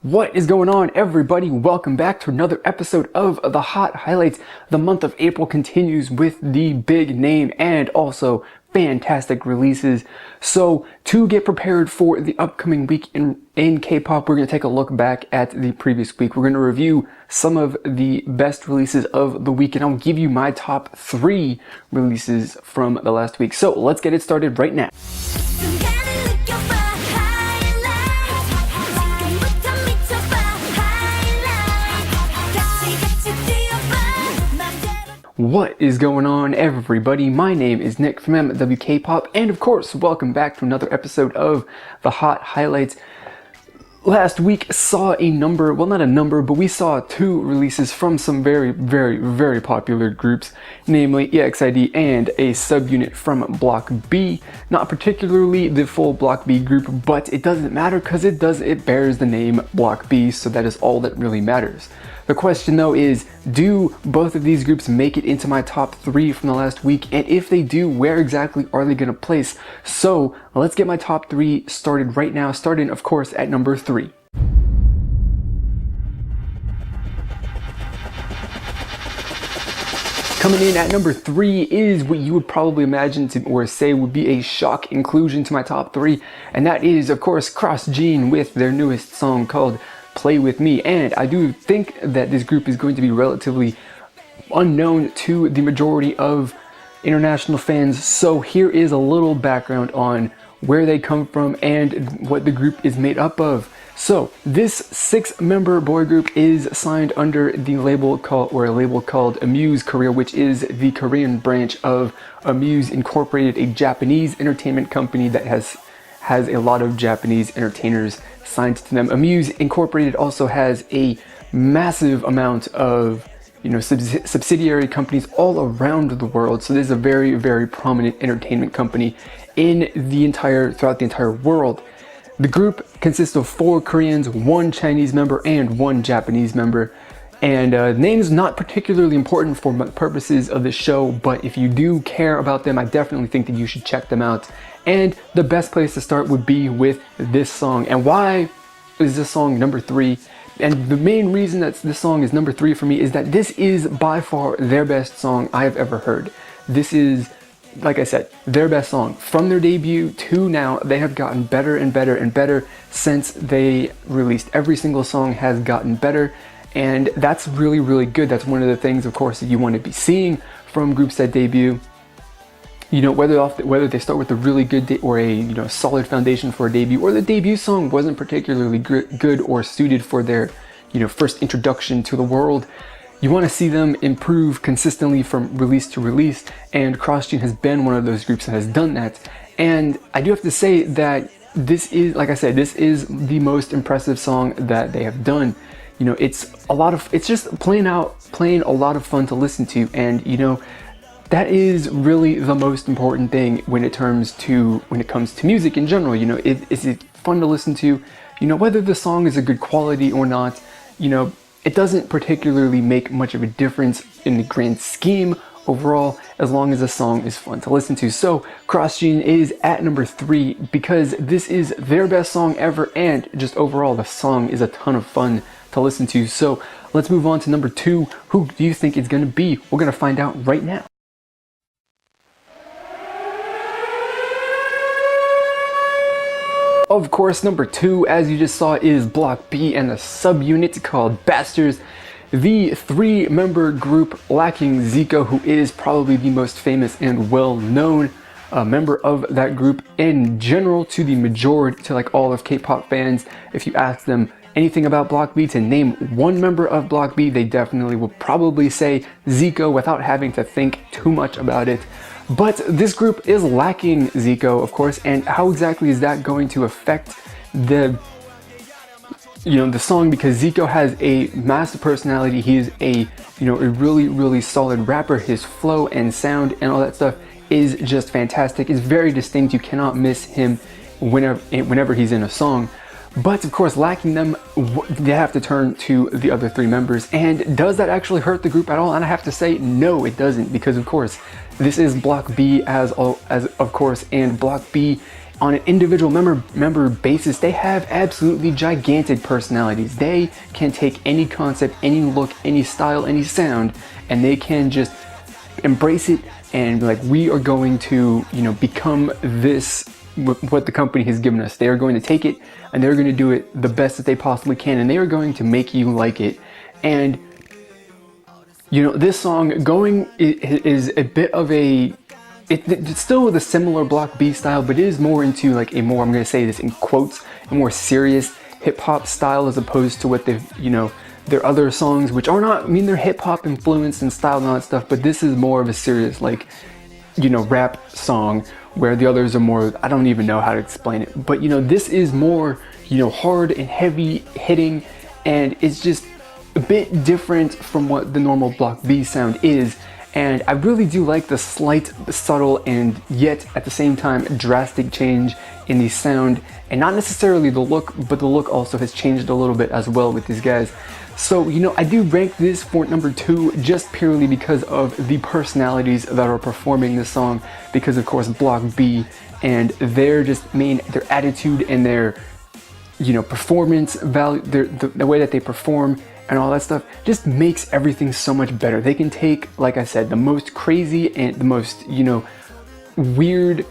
What is going on, everybody? Welcome back to another episode of the Hot Highlights. The month of April continues with the big name and also fantastic releases. So to get prepared for the upcoming week in K-pop, we're going to take a look back at the previous week. We're going to review some of the best releases of the week, and I'll give you my top 3 releases from the last week. So let's get it started right now. What is going on, everybody? My name is Nick from MW Pop, and of course, welcome back to another episode of the Hot Highlights. Last week saw a number, well, not a number, but we saw 2 releases from some very popular groups, namely EXID and a subunit from Block B. Not particularly the full Block B group, but it doesn't matter because it bears the name Block B, so that is all that really matters. The question though is, do both of these groups make it into my top 3 from the last week? And if they do, where exactly are they going to place? So let's get my top 3 started right now, starting of course at number 3. Coming in at number 3 is what you would probably imagine or say would be a shock inclusion to my top 3, and that is of course Cross Gene with their newest song called Play With Me. And I do think that this group is going to be relatively unknown to the majority of international fans, so here is a little background on where they come from and what the group is made up of. So this 6-member boy group is signed under the label called Amuse Korea, which is the Korean branch of Amuse Incorporated, a Japanese entertainment company that has a lot of Japanese entertainers signed to them. Amuse Incorporated also has a massive amount of subsidiary companies all around the world. So this is a very prominent entertainment company throughout the entire world. The group consists of 4 Koreans, 1 Chinese member, and 1 Japanese member. And name's not particularly important for purposes of the show, but if you do care about them, I definitely think that you should check them out. And the best place to start would be with this song. And why is this song number 3? And the main reason that this song is number 3 for me is that this is by far their best song I have ever heard. This is, like I said, their best song. From their debut to now, they have gotten better and better since they released. Every single song has gotten better, and that's really good. That's one of the things, of course, that you want to be seeing from groups that debut. Whether they start with a really good or a solid foundation for a debut, or the debut song wasn't particularly good or suited for their first introduction to the world. You want to see them improve consistently from release to release, and Cross Gene has been one of those groups that has done that. And I do have to say that this is, like I said, this is the most impressive song that they have done. It's just plain a lot of fun to listen to, and that is really the most important thing when it comes to music in general. Is it fun to listen to? Whether the song is a good quality or not, it doesn't particularly make much of a difference in the grand scheme overall, as long as the song is fun to listen to. So Cross Gene is at number 3 because this is their best song ever, and just overall the song is a ton of fun to listen to. So let's move on to number 2. Who do you think it's going to be? We're going to find out right now. Of course, number 2, as you just saw, is Block B and a subunit called Bastarz, the 3-member group lacking Zico, who is probably the most famous and well-known member of that group in general to the majority, to like all of K-pop fans. If you ask them anything about Block B, to name one member of Block B, they definitely will probably say Zico without having to think too much about it. But this group is lacking Zico, of course, and how exactly is that going to affect the song? Because Zico has a massive personality. He is a really solid rapper. His flow and sound and all that stuff is just fantastic. It's very distinct. You cannot miss him whenever he's in a song. But of course, lacking them, they have to turn to the other 3 members. And does that actually hurt the group at all? And I have to say, no, it doesn't, because of course, this is Block B as of course, and Block B on an individual member basis, they have absolutely gigantic personalities. They can take any concept, any look, any style, any sound, and they can just embrace it and be like, we are going to, you know, become this, what the company has given us. They are going to take it and they're going to do it the best that they possibly can, and they are going to make you like it. And you know, this song is a bit of a, it's still with a similar Block B style, but it is more into like a more, I'm going to say this in quotes, a more serious hip hop style, as opposed to what they've, you know, their other songs, which are not, I mean, they're hip hop influenced and style and all that stuff, but this is more of a serious, like, you know, rap song, where the others are more, I don't even know how to explain it, but you know, this is more, you know, hard and heavy hitting, and it's just a bit different from what the normal Block B sound is. And I really do like the slight, subtle, and yet at the same time drastic change in the sound, and not necessarily the look, but the look also has changed a little bit as well with these guys. So, you know, I do rank this for number 2 just purely because of the personalities that are performing this song, because of course Block B and their just their attitude and their, you know, performance value, the way that they perform and all that stuff just makes everything so much better. They can take, like I said, the most crazy and the most, you know, weird,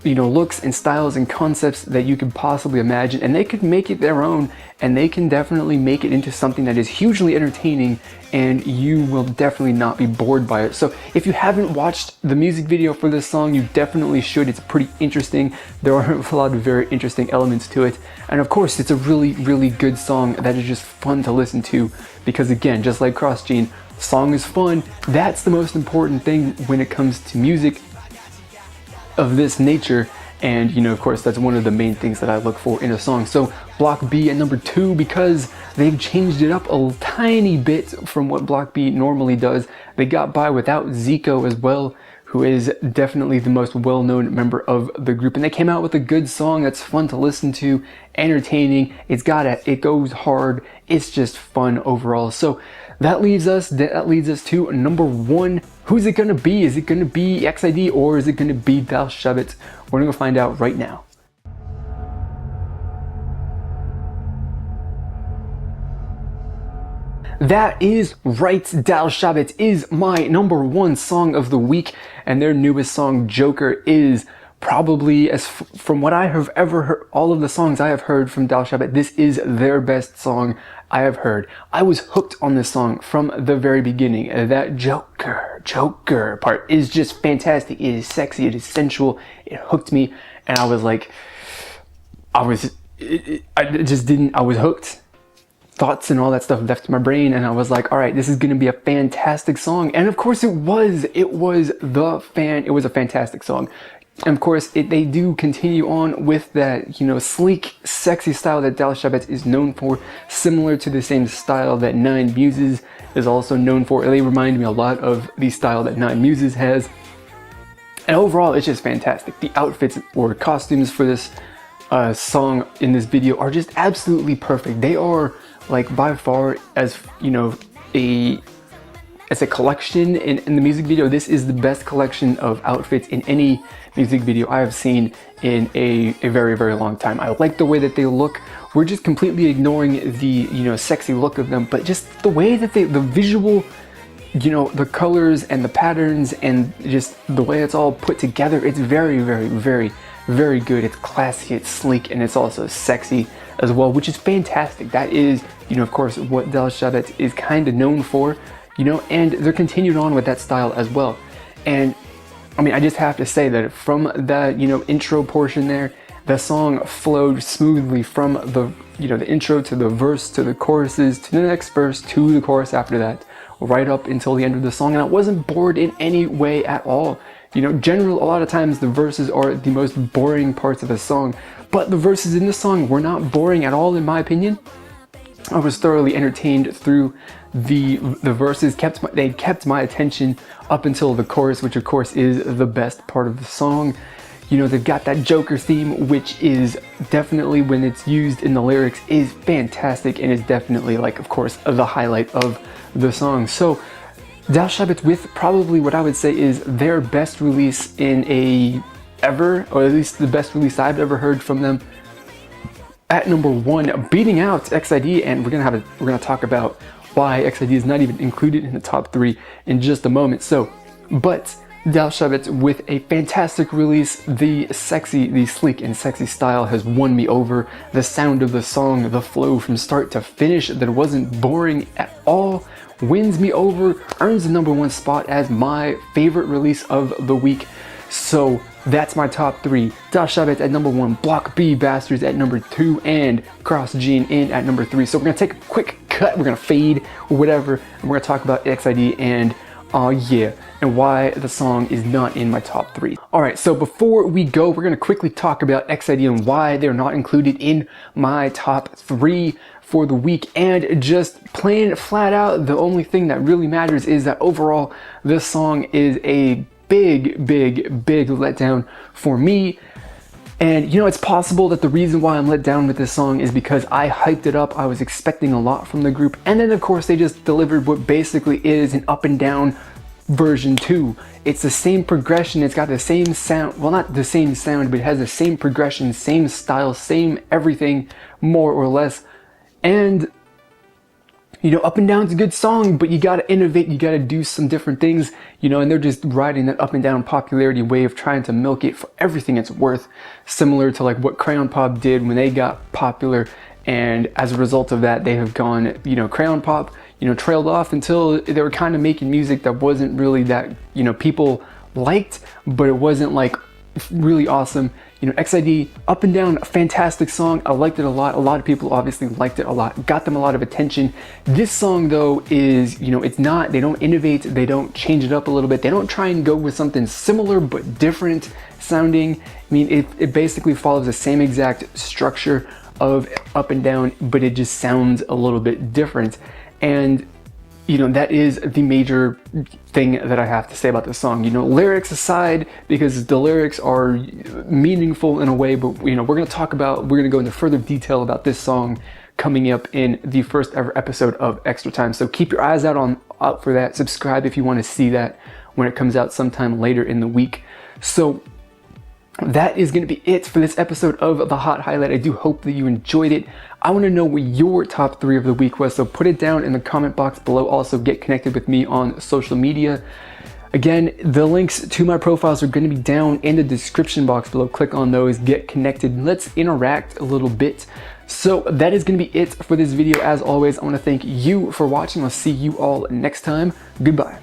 you know, looks and styles and concepts that you could possibly imagine, and they could make it their own, and they can definitely make it into something that is hugely entertaining, and you will definitely not be bored by it. So if you haven't watched the music video for this song, you definitely should. It's pretty interesting. There are a lot of very interesting elements to it, and of course it's a really, really good song that is just fun to listen to, because again, just like Cross Gene, the song is fun. That's the most important thing when it comes to music of this nature, and you know, of course, that's one of the main things that I look for in a song. So Block B at number 2, because they've changed it up a tiny bit from what Block B normally does. They got by without Zico as well, who is definitely the most well-known member of the group, and they came out with a good song that's fun to listen to, entertaining. It goes hard. It's just fun overall. So that leads us to number 1. Who's it gonna be? Is it gonna be EXID or is it gonna be Dal Shabet? We're gonna find out right now. That is right, Dal Shabet is my number 1 song of the week, and their newest song, Joker, is probably, from what I have ever heard, all of the songs I have heard from Dal Shabet, this is their best song I have heard. I was hooked on this song from the very beginning. That Joker part is just fantastic. It is sexy, it is sensual, it hooked me, and I was like, I was hooked. Thoughts and all that stuff left my brain, and I was like, all right, this is gonna be a fantastic song. And of course it was. It was a fantastic song. And of course, they do continue on with that, you know, sleek, sexy style that Dal Shabet is known for, similar to the same style that Nine Muses is also known for. They remind me a lot of the style that Nine Muses has. And overall, it's just fantastic. The outfits or costumes for this song in this video are just absolutely perfect. They are, like, by far, as, you know, as a collection in the music video, this is the best collection of outfits in any music video I have seen in a very, very long time. I like the way that they look. We're just completely ignoring the, you know, sexy look of them, but just the way that the visual, you know, the colors and the patterns and just the way it's all put together, it's very, very, very, very good. It's classy, it's sleek, and it's also sexy as well, which is fantastic. That is, you know, of course, what Dal Shabet is kind of known for, you know, and they're continued on with that style as well. And I mean, I just have to say that from that, you know, intro portion there, the song flowed smoothly from the, you know, the intro to the verse to the choruses to the next verse to the chorus after that, right up until the end of the song, and I wasn't bored in any way at all. You know, a lot of times the verses are the most boring parts of the song, but the verses in the song were not boring at all, in my opinion. I was thoroughly entertained through the verses. They kept my attention up until the chorus, which of course is the best part of the song. You know, they've got that Joker theme, which is definitely, when it's used in the lyrics, is fantastic and is definitely, like, of course, the highlight of the song. So Dal Shabet with probably what I would say is their best release in a ever, or at least the best release I've ever heard from them. At number 1, beating out EXID, and we're gonna talk about why EXID is not even included in the top 3 in just a moment. So, but Dal Shabet with a fantastic release. The sleek and sexy style has won me over. The sound of the song, the flow from start to finish, that wasn't boring at all, wins me over, earns the number 1 spot as my favorite release of the week. So that's my top 3. Dal Shabet at number 1, Block B Bastarz at number 2, and Cross Gene in at number 3. So we're gonna take a quick cut, we're gonna fade or whatever, and we're gonna talk about EXID and and why the song is not in my top 3. Alright, so before we go, we're gonna quickly talk about EXID and why they're not included in my top 3 for the week. And just plain flat out, the only thing that really matters is that overall this song is a big letdown for me. And you know, it's possible that the reason why I'm let down with this song is because I hyped it up. I was expecting a lot from the group, and then of course they just delivered what basically is an up and down version 2. It's the same progression, it's got the same sound, well, not the same sound, but it has the same progression, same style, same everything, more or less. And you know, Up and Down's a good song, but you gotta innovate, you gotta do some different things, you know, and they're just riding that up and down popularity wave, trying to milk it for everything it's worth, similar to like what Crayon Pop did when they got popular. And as a result of that, they have gone, you know, Crayon Pop, you know, trailed off until they were kind of making music that wasn't really that, you know, people liked, but it wasn't like really awesome. You know, EXID, Up and Down, a fantastic song. I liked it a lot. A lot of people obviously liked it a lot, got them a lot of attention. This song though is, you know, it's not, they don't innovate, they don't change it up a little bit, they don't try and go with something similar but different sounding. I mean, it basically follows the same exact structure of Up and Down, but it just sounds a little bit different. And you know, that is the major thing that I have to say about this song. You know, lyrics aside, because the lyrics are meaningful in a way, but you know, we're gonna go into further detail about this song coming up in the first ever episode of Extra Time. So keep your eyes out for that. Subscribe if you want to see that when it comes out sometime later in the week. So that is going to be it for this episode of The Hot Highlight. I do hope that you enjoyed it. I want to know what your top 3 of the week was, so put it down in the comment box below. Also, get connected with me on social media. Again, the links to my profiles are going to be down in the description box below. Click on those, get connected, let's interact a little bit. So that is going to be it for this video. As always, I want to thank you for watching. I'll see you all next time. Goodbye.